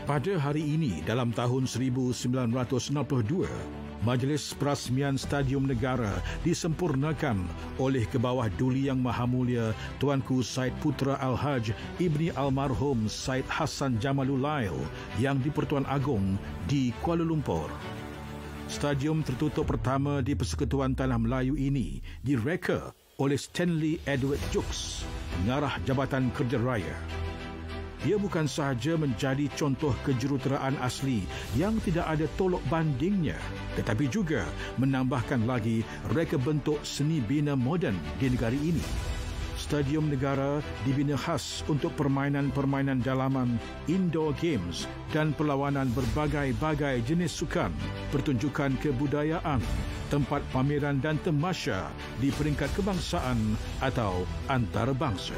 Pada hari ini dalam tahun 1962, Majlis Perasmian Stadium Negara disempurnakan oleh Kebawah Duli Yang Maha Mulia Tuanku Said Putra Al-Haj Ibni Almarhum Said Hassan Jamalulail yang di-Pertuan Agong di Kuala Lumpur. Stadium tertutup pertama di Persekutuan Tanah Melayu ini direka oleh Stanley Edward Jukes, Pengarah Jabatan Kerja Raya. Ia bukan sahaja menjadi contoh kejuruteraan asli yang tidak ada tolok bandingnya, tetapi juga menambahkan lagi reka bentuk seni bina moden di negara ini. Stadium Negara dibina khas untuk permainan-permainan dalaman, indoor games dan perlawanan berbagai-bagai jenis sukan, pertunjukan kebudayaan, tempat pameran dan tamasya di peringkat kebangsaan atau antarabangsa.